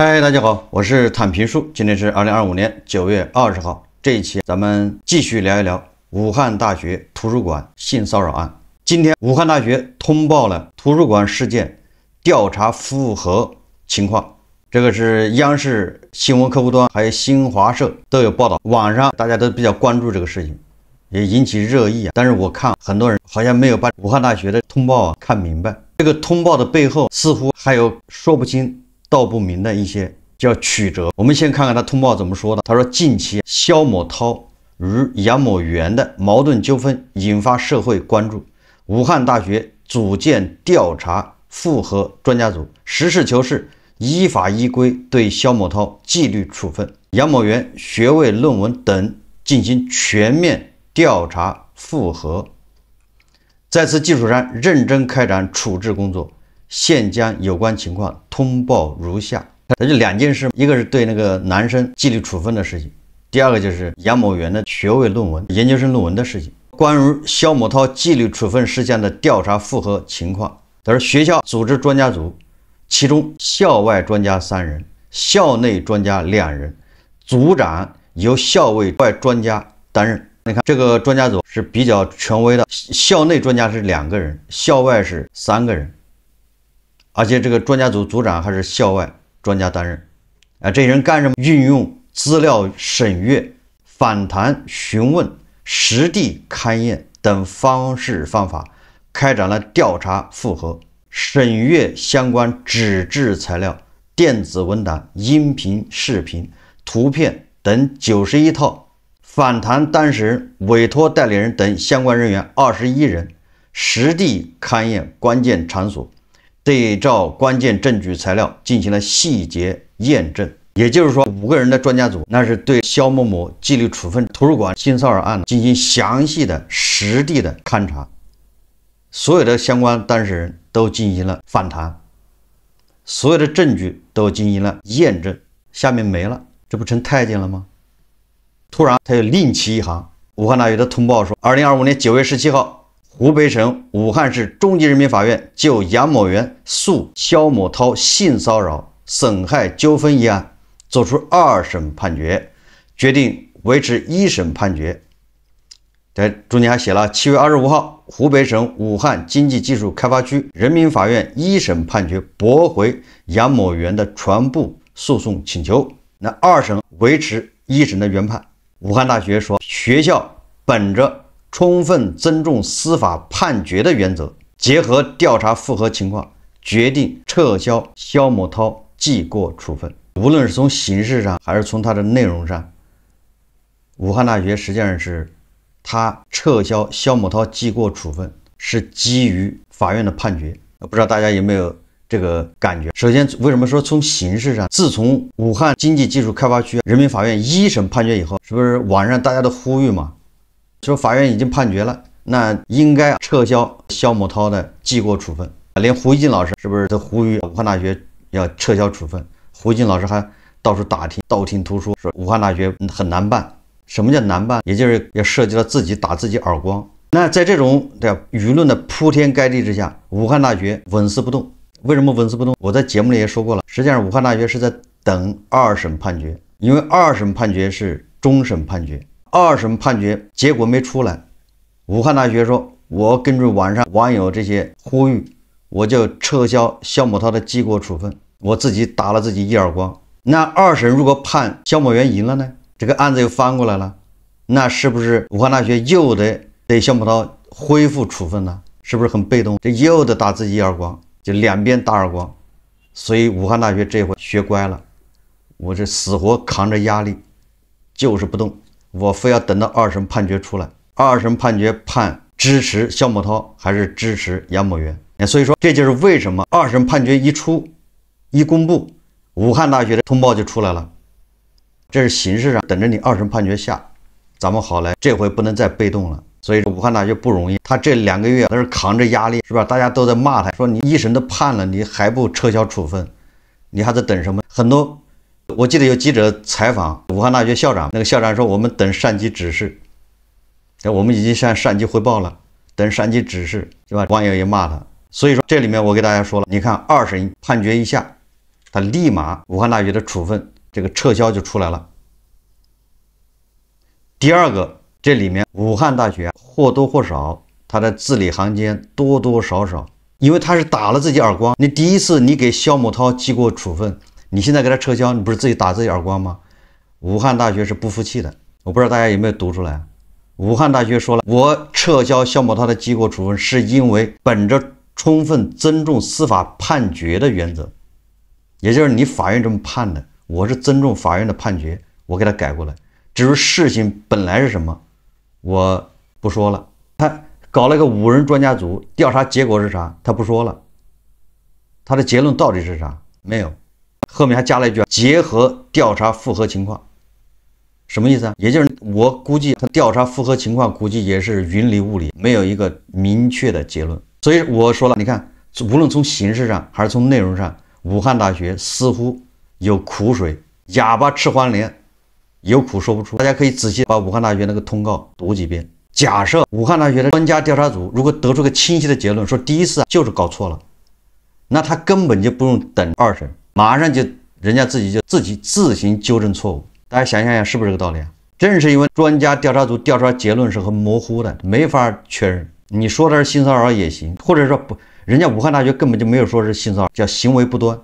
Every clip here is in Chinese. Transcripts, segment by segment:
嗨，大家好，我是坦平树，今天是2025年9月20号。这一期咱们继续聊一聊武汉大学图书馆性骚扰案。今天武汉大学通报了图书馆事件调查复核情况，这个是央视新闻客户端还有新华社都有报道，网上大家都比较关注这个事情，也引起热议啊。但是我看很多人好像没有把武汉大学的通报看明白，这个通报的背后似乎还有说不清道不明的一些叫曲折。我们先看看他通报怎么说的。他说，近期肖某涛与杨某元的矛盾纠纷引发社会关注，武汉大学组建调查复核专家组，实事求是，依法依规对肖某涛纪律处分，杨某元学位论文等进行全面调查复核，在此基础上认真开展处置工作，现将有关情况通报如下。这就两件事，一个是对那个男生纪律处分的事情，第二个就是杨某元的学位论文、研究生论文的事情。关于肖某涛纪律处分事项的调查复核情况，他说学校组织专家组，其中校外专家3人，校内专家2人，组长由校外专家担任。你看这个专家组是比较权威的，校内专家是2个人，校外是3个人，而且这个专家组组长还是校外专家担任。这些人干什么？运用资料审阅、访谈询问、实地勘验等方式方法，开展了调查复核，审阅相关纸质材料、电子文档、音频、视频、图片等91套，访谈当事人、委托代理人等相关人员21人，实地勘验关键场所，对照关键证据材料进行了细节验证。也就是说，5个人的专家组，那是对肖某某纪律处分图书馆性骚扰案进行详细的实地的勘查，所有的相关当事人都进行了访谈，所有的证据都进行了验证，下面没了，这不成太监了吗？突然他又另起一行，武汉大学的通报说，2025年9月17号，湖北省武汉市中级人民法院就杨某元诉肖某涛性骚扰损害纠纷一案作出2审判决，决定维持1审判决。在中间还写了7月25号，湖北省武汉经济技术开发区人民法院1审判决驳回杨某元的全部诉讼请求，那2审维持1审的原判。武汉大学说，学校本着充分尊重司法判决的原则，结合调查复核情况，决定撤销肖某涛记过处分。无论是从形式上还是从它的内容上，武汉大学实际上是他撤销肖某涛记过处分是基于法院的判决。不知道大家有没有这个感觉？首先，为什么说从形式上，自从武汉经济技术开发区人民法院1审判决以后，是不是网上大家都呼吁嘛，说法院已经判决了，那应该撤销肖某涛的记过处分。连胡一金老师是不是都呼吁武汉大学要撤销处分？胡一金老师还到处打听，道听途说，说武汉大学很难办。什么叫难办？也就是要涉及到自己打自己耳光。那在这种舆论的铺天盖地之下，武汉大学纹丝不动。为什么纹丝不动？我在节目里也说过了，实际上武汉大学是在等2审判决，因为2审判决是终审判决，2审判决结果没出来，武汉大学说，我根据网上网友这些呼吁，我就撤销肖某涛的记过处分，我自己打了自己一耳光。那2审如果判肖某元赢了呢？这个案子又翻过来了，那是不是武汉大学又得对肖某涛恢复处分呢？是不是很被动？这又得打自己一耳光，就两边打耳光。所以武汉大学这回学乖了，我这死活扛着压力就是不动，我非要等到2审判决出来，2审判决判支持肖某涛还是支持杨某元。所以说这就是为什么2审判决一公布，武汉大学的通报就出来了。这是形式上等着你2审判决下，咱们好来，这回不能再被动了。所以武汉大学不容易，他这2个月都是扛着压力，是吧？大家都在骂他，说你1审都判了，你还不撤销处分，你还在等什么？很多，我记得有记者采访武汉大学校长，那个校长说，我们等上级指示，我们已经向上级汇报了，等上级指示，是吧？网友也骂他。所以说这里面我给大家说了，你看2审判决一下，他立马武汉大学的处分这个撤销就出来了。第二个，这里面武汉大学或多或少他的字里行间多多少少，因为他是打了自己耳光。你第一次你给肖某涛记过处分，你现在给他撤销，你不是自己打自己耳光吗？武汉大学是不服气的，我不知道大家有没有读出来。武汉大学说了，我撤销肖某涛的记过处分，是因为本着充分尊重司法判决的原则，也就是你法院这么判的，我是尊重法院的判决，我给他改过来。至于事情本来是什么，我不说了。他搞了一个5人专家组，调查结果是啥？他不说了。他的结论到底是啥？没有。后面还加了一句：结合调查复核情况。什么意思啊？也就是我估计他调查复核情况，估计也是云里雾里，没有一个明确的结论。所以我说了，你看，无论从形式上还是从内容上，武汉大学似乎有苦水，哑巴吃黄连。有苦说不出，大家可以仔细把武汉大学那个通告读几遍。假设武汉大学的专家调查组如果得出个清晰的结论，说第一次就是搞错了，那他根本就不用等2审，马上就人家自己自行纠正错误。大家想想是不是这个道理啊？正是因为专家调查组调查结论是很模糊的，没法确认。你说的是性骚扰也行，或者说不，人家武汉大学根本就没有说是性骚扰，叫行为不端。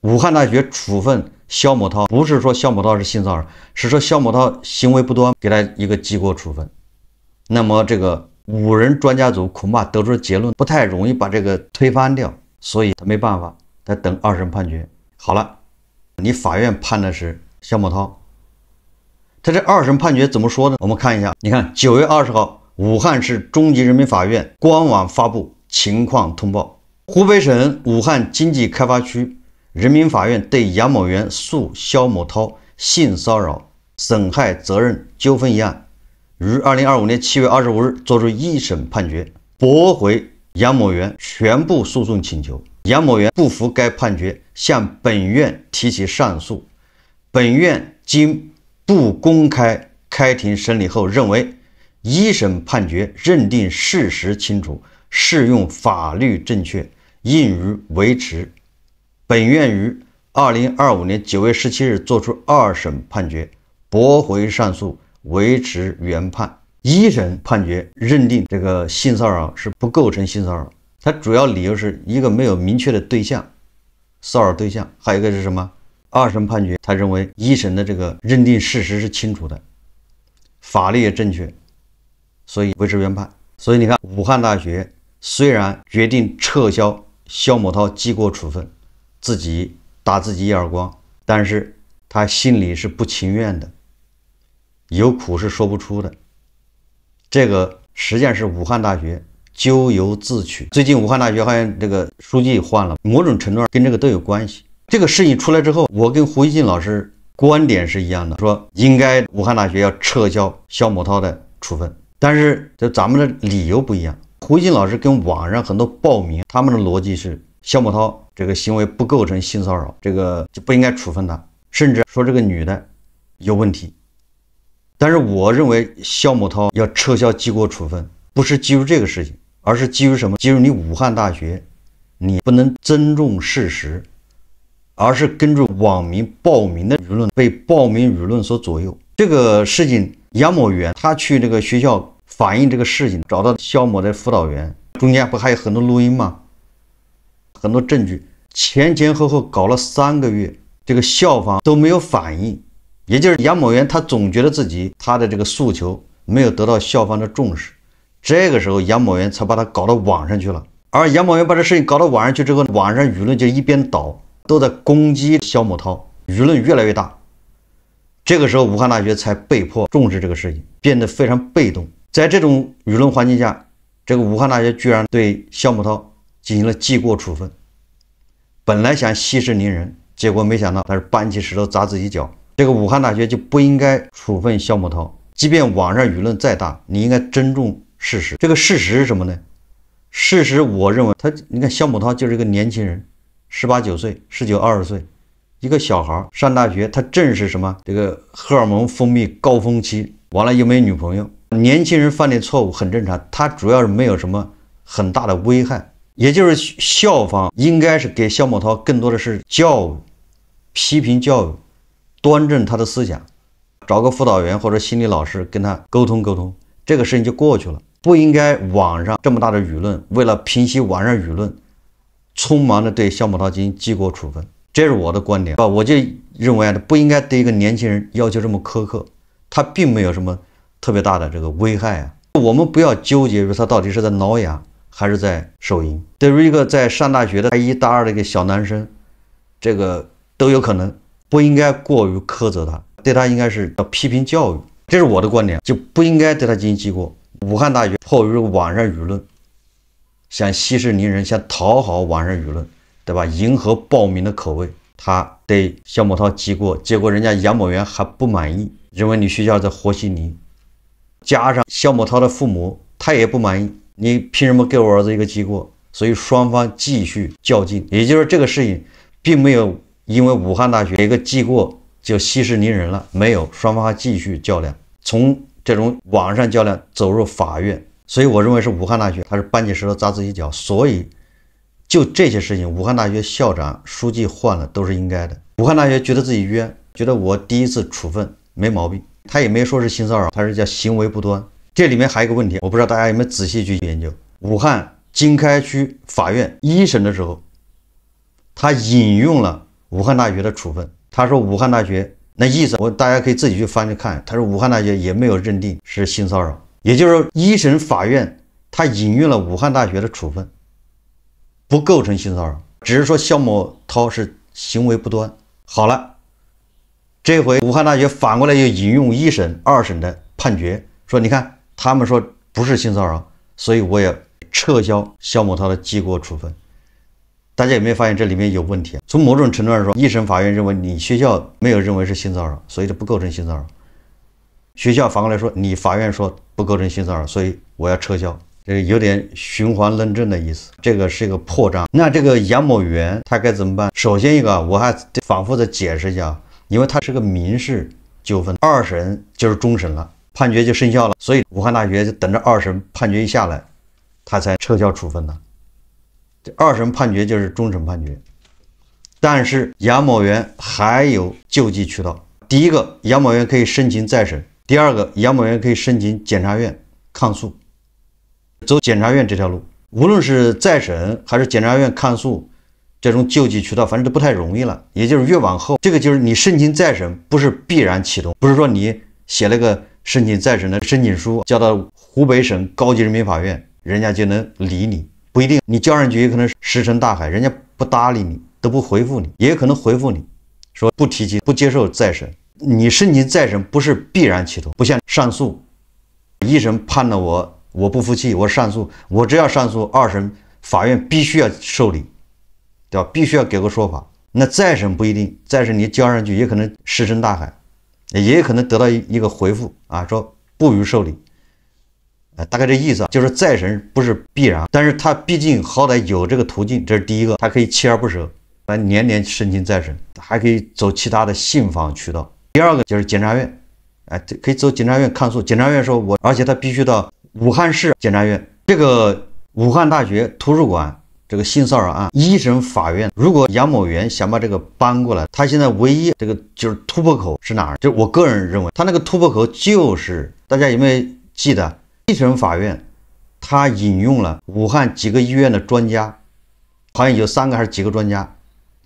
武汉大学处分肖某涛，不是说肖某涛是性骚扰，是说肖某涛行为不端，给他一个记过处分。那么这个5人专家组恐怕得出的结论不太容易把这个推翻掉，所以他没办法，他等2审判决。好了，你法院判的是肖某涛，他这2审判决怎么说呢？我们看一下，你看9月20号，武汉市中级人民法院官网发布情况通报，湖北省武汉经济开发区人民法院对杨某元诉肖某涛性骚扰损害责任纠纷一案，于2025年7月25日作出1审判决，驳回杨某元全部诉讼请求。杨某元不服该判决，向本院提起上诉。本院经不公开开庭审理后认为，1审判决认定事实清楚，适用法律正确，应予维持。本院于2025年9月17日作出2审判决，驳回上诉，维持原判。1审判决认定这个性骚扰是不构成性骚扰，它主要理由是一个没有明确的对象，骚扰对象，还有一个是什么？2审判决他认为1审的这个认定事实是清楚的，法律也正确，所以维持原判。所以你看，武汉大学虽然决定撤销肖某涛记过处分，自己打自己一耳光，但是他心里是不情愿的，有苦是说不出的。这个实际上是武汉大学咎由自取。最近武汉大学好像这个书记换了，某种程度上跟这个都有关系。这个事情出来之后，我跟胡一进老师观点是一样的，说应该武汉大学要撤销肖某涛的处分，但是这咱们的理由不一样。胡一进老师跟网上很多报名，他们的逻辑是肖某涛这个行为不构成性骚扰，这个就不应该处分他，甚至说这个女的有问题。但是我认为肖某涛要撤销记过处分，不是基于这个事情，而是基于什么？基于你武汉大学你不能尊重事实，而是根据网民报名的舆论，被报名舆论所左右。这个事情，杨某元他去这个学校反映这个事情，找到肖某的辅导员，中间不还有很多录音吗？很多证据，前后搞了3个月，这个校方都没有反应，也就是杨某元他总觉得自己他的这个诉求没有得到校方的重视，这个时候杨某元才把他搞到网上去了。而杨某元把这事情搞到网上去之后，网上舆论就一边倒，都在攻击肖某涛，舆论越来越大。这个时候武汉大学才被迫重视这个事情，变得非常被动。在这种舆论环境下，这个武汉大学居然对肖某涛进行了记过处分。本来想息事宁人，结果没想到他是搬起石头砸自己脚。这个武汉大学就不应该处分肖某涛，即便网上舆论再大，你应该尊重事实。这个事实是什么呢？事实我认为你看肖某涛就是一个年轻人，18、19岁，19、20岁，一个小孩上大学，他正是什么这个荷尔蒙分泌高峰期，完了又没女朋友。年轻人犯点错误很正常，他主要是没有什么很大的危害，也就是校方应该是给肖某涛更多的是教育、批评教育，端正他的思想，找个辅导员或者心理老师跟他沟通沟通，这个事情就过去了。不应该网上这么大的舆论，为了平息网上舆论，匆忙的对肖某涛进行记过处分，这是我的观点。我就认为不应该对一个年轻人要求这么苛刻，他并没有什么特别大的这个危害啊。我们不要纠结于他到底是在挠痒还是在手淫。对于一个在上大学的大一大二的一个小男生，这个都有可能，不应该过于苛责他，对他应该是要批评教育，这是我的观点，就不应该对他进行记过。武汉大学迫于网上舆论，想息事宁人，想讨好网上舆论，对吧？迎合暴民的口味，他对肖某涛记过，结果人家杨某元还不满意，认为你学校在和稀泥，加上肖某涛的父母他也不满意，你凭什么给我儿子一个记过？所以双方继续较劲，也就是这个事情并没有因为武汉大学一个记过就息事宁人了，没有，双方还继续较量，从这种网上较量走入法院。所以我认为是武汉大学他是搬起石头砸自己脚，所以就这些事情，武汉大学校长书记换了都是应该的。武汉大学觉得自己冤，觉得我第一次处分没毛病，他也没说是性骚扰，他是叫行为不端。这里面还有一个问题，我不知道大家有没有仔细去研究。武汉经开区法院一审的时候，他引用了武汉大学的处分，他说武汉大学那意思，大家可以自己去翻去看，他说武汉大学也没有认定是性骚扰，也就是说一审法院他引用了武汉大学的处分，不构成性骚扰，只是说肖某涛是行为不端。好了，这回武汉大学反过来又引用一审、二审的判决，说你看他们说不是性骚扰，所以我也撤销肖某涛的记过处分。大家有没有发现这里面有问题？从某种程度上说，一审法院认为你学校没有认为是性骚扰，所以这不构成性骚扰。学校反过来说，你法院说不构成性骚扰，所以我要撤销。这个有点循环论证的意思，这个是一个破绽。那这个杨某元他该怎么办？首先一个，我还反复的解释一下，因为他是个民事纠纷，二审就是终审了，判决就生效了，所以武汉大学就等着二审判决一下来，他才撤销处分的。这二审判决就是终审判决，但是杨某元还有救济渠道。第一个，杨某元可以申请再审；第二个，杨某元可以申请检察院抗诉，走检察院这条路。无论是再审还是检察院抗诉，这种救济渠道反正都不太容易了。也就是越往后，这个就是你申请再审不是必然启动，不是说你写了个申请再审的申请书交到湖北省高级人民法院，人家就能理你。不一定，你交上去也可能石沉大海，人家不搭理你，都不回复你，也有可能回复你说不提起，不接受再审。你申请再审不是必然启动，不像上诉，一审判了我不服气，我上诉，我只要上诉，二审法院必须要受理，对吧？必须要给个说法。那再审不一定，再审你交上去也可能石沉大海，也有可能得到一个回复啊，说不予受理。大概这意思就是再审不是必然，但是他毕竟好歹有这个途径，这是第一个，他可以锲而不舍，来年年申请再审，还可以走其他的信访渠道。第二个就是检察院，可以走检察院抗诉，检察院说而且他必须到武汉市检察院。这个武汉大学图书馆这个性骚扰案，一审法院如果杨某元想把这个搬过来，他现在唯一这个就是突破口是哪儿？就我个人认为，他那个突破口就是大家有没有记得？一审法院他引用了武汉几个医院的专家，好像有3个还是几个专家，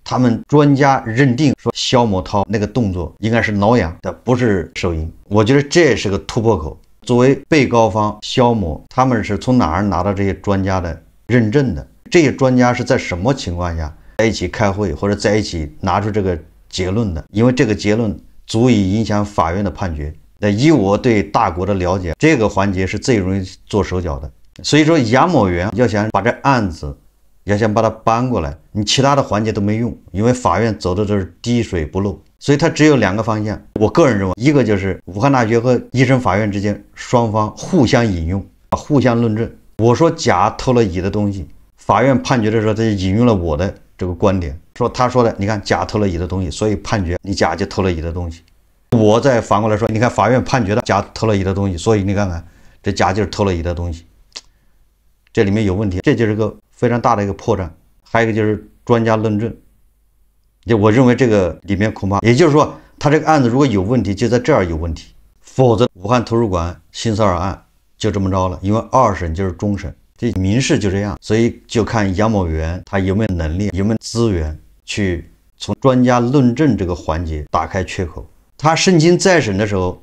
他们专家认定说肖某涛那个动作应该是挠痒的，不是手淫。我觉得这是个突破口。作为被告方肖某，他们是从哪儿拿到这些专家的认证的？这些专家是在什么情况下在一起开会或者在一起拿出这个结论的？因为这个结论足以影响法院的判决。以我对大国的了解，这个环节是最容易做手脚的。所以说杨某元要想把这案子要想把它搬过来，你其他的环节都没用，因为法院走的都是滴水不漏，所以它只有2个方向。我个人认为，一个就是武汉大学和一审法院之间双方互相引用，互相论证。我说甲偷了乙的东西，法院判决的时候他就引用了我的这个观点，说他说的你看甲偷了乙的东西，所以判决你甲就偷了乙的东西。我再反过来说，你看法院判决的甲偷了乙的东西，所以你看看这甲就是偷了乙的东西，这里面有问题，这就是个非常大的一个破绽。还有一个就是专家论证，就我认为这个里面恐怕，也就是说，他这个案子如果有问题，就在这儿有问题，否则武汉图书馆性骚扰案就这么着了，因为二审就是终审，这民事就这样，所以就看杨某元他有没有能力，有没有资源去从专家论证这个环节打开缺口。他申请再审的时候，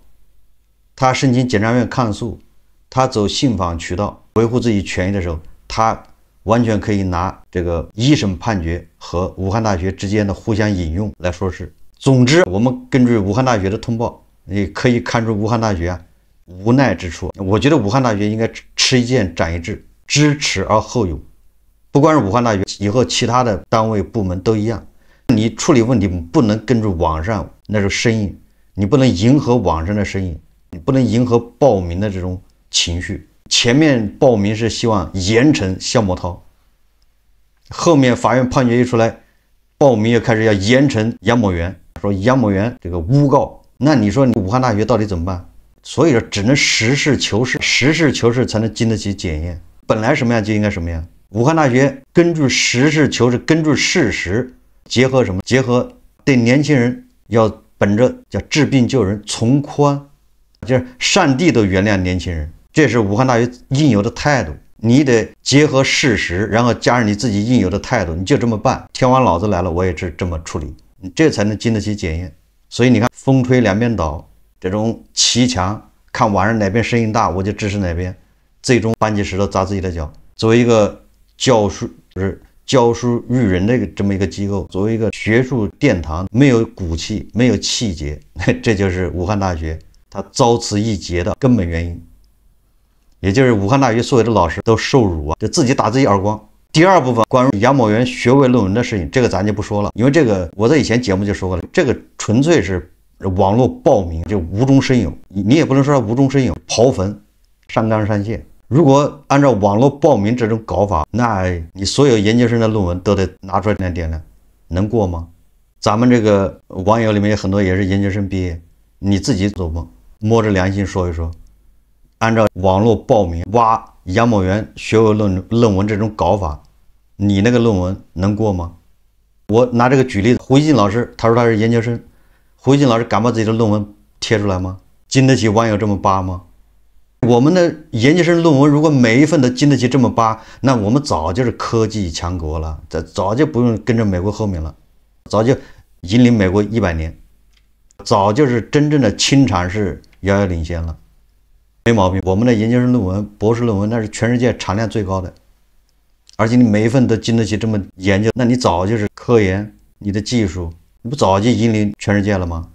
他申请检察院抗诉，他走信访渠道维护自己权益的时候，他完全可以拿这个一审判决和武汉大学之间的互相引用来说事。总之，我们根据武汉大学的通报，也可以看出武汉大学无奈之处。我觉得武汉大学应该吃一堑长一智，知耻而后勇。不光是武汉大学，以后其他的单位部门都一样。你处理问题不能跟着网上那种声音，你不能迎合网上的声音，你不能迎合暴民的这种情绪。前面暴民是希望严惩肖某涛，后面法院判决一出来，暴民又开始要严惩杨某元，说杨某元这个诬告。那你说你武汉大学到底怎么办？所以说只能实事求是，实事求是才能经得起检验。本来什么样就应该什么样。武汉大学根据实事求是，根据事实，结合什么？结合对年轻人要本着叫治病救人，从宽，就是上帝都原谅年轻人，这是武汉大学应有的态度。你得结合事实，然后加上你自己应有的态度，你就这么办。天王老子来了，我也是这么处理，你这才能经得起检验。所以你看，风吹两边倒，这种骑墙，看网上哪边声音大，我就支持哪边，最终搬起石头砸自己的脚。作为一个教书育人的这么一个机构，作为一个学术殿堂，没有骨气，没有气节，这就是武汉大学它遭此一劫的根本原因。也就是武汉大学所有的老师都受辱就自己打自己耳光。第二部分关于杨某元学位论文的事情，这个咱就不说了，因为这个我在以前节目就说过了，这个纯粹是网络暴民，就无中生有，你也不能说他无中生有，刨坟，上纲上线。如果按照网络暴民这种搞法，那你所有研究生的论文都得拿出来点亮，能过吗？咱们这个网友里面有很多也是研究生毕业，你自己做梦，摸着良心说一说，按照网络暴民挖杨某元学位论文这种搞法，你那个论文能过吗？我拿这个举例子，胡一进老师他说他是研究生，胡一进老师敢把自己的论文贴出来吗？经得起网友这么扒吗？我们的研究生论文如果每一份都经得起这么扒，那我们早就是科技强国了，早就不用跟着美国后面了，早就引领美国100年，早就是真正的清产是遥遥领先了。没毛病，我们的研究生论文、博士论文那是全世界产量最高的，而且你每一份都经得起这么研究，那你早就是科研，你的技术，你不早就引领全世界了吗？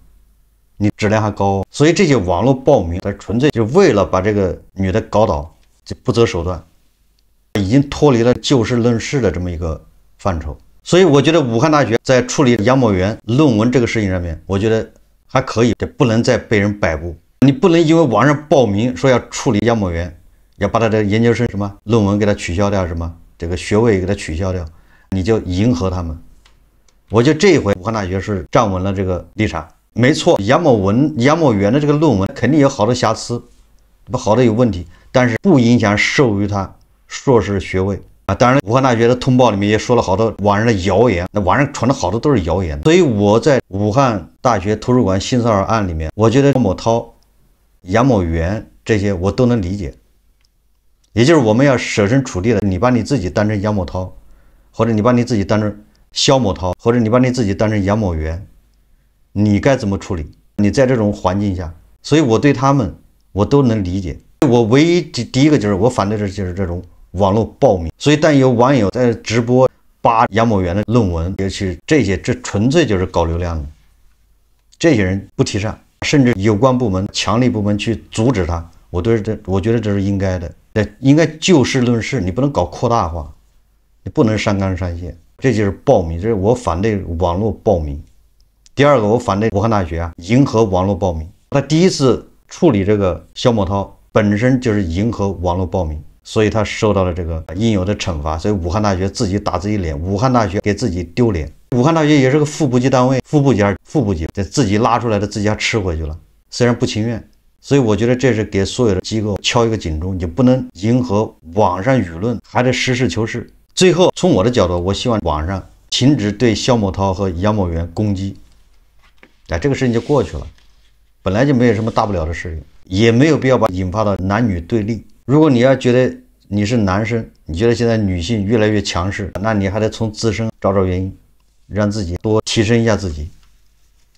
你质量还高，所以这些网络暴民，他纯粹就为了把这个女的搞倒，就不择手段，已经脱离了就事论事的这么一个范畴。所以我觉得武汉大学在处理杨某元论文这个事情上面，我觉得还可以，这不能再被人摆布。你不能因为网上暴民说要处理杨某元，要把他的研究生什么论文给他取消掉，什么这个学位给他取消掉，你就迎合他们。我觉得这一回武汉大学是站稳了这个立场。没错，杨某元的这个论文肯定有好多瑕疵，好多有问题，但是不影响授予他硕士学位啊。当然，武汉大学的通报里面也说了好多网上的谣言，那网上传的好多都是谣言。所以我在武汉大学图书馆性骚扰案里面，我觉得肖某涛、杨某元这些我都能理解，也就是我们要设身处地的，你把你自己当成杨某涛，或者你把你自己当成肖某涛，或者你把你自己当成杨某元，你该怎么处理？你在这种环境下，所以我对他们我都能理解。我唯一第一个就是我反对的就是这种网络暴民。所以但有网友在直播扒杨某元的论文，尤其这纯粹就是搞流量的，这些人不提倡，甚至有关部门强力部门去阻止他，我觉得这是应该的。应该就事论事，你不能搞扩大化，你不能上纲上线，这就是暴民，这是我反对网络暴民。第二个，我反对武汉大学迎合网络暴民。他第一次处理这个肖某涛本身就是迎合网络暴民，所以他受到了这个应有的惩罚。所以武汉大学自己打自己脸，武汉大学给自己丢脸。武汉大学也是个副部级单位，副部级自己拉出来的，自己还吃回去了，虽然不情愿。所以我觉得这是给所有的机构敲一个警钟，你不能迎合网上舆论，还得实事求是。最后，从我的角度，我希望网上停止对肖某涛和杨某元攻击。这个事情就过去了，本来就没有什么大不了的事情，也没有必要把引发到男女对立。如果你要觉得你是男生，你觉得现在女性越来越强势，那你还得从自身找找原因，让自己多提升一下自己。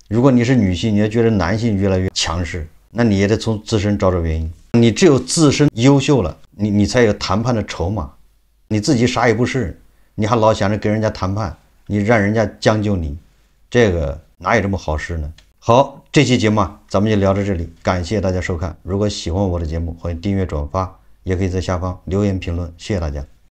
如果你是女性，你要觉得男性越来越强势，那你也得从自身找找原因。你只有自身优秀了，你才有谈判的筹码。你自己啥也不是，你还老想着跟人家谈判，你让人家将就你，这个哪有这么好事呢？好，这期节目咱们就聊到这里，感谢大家收看。如果喜欢我的节目，欢迎订阅转发，也可以在下方留言评论，谢谢大家。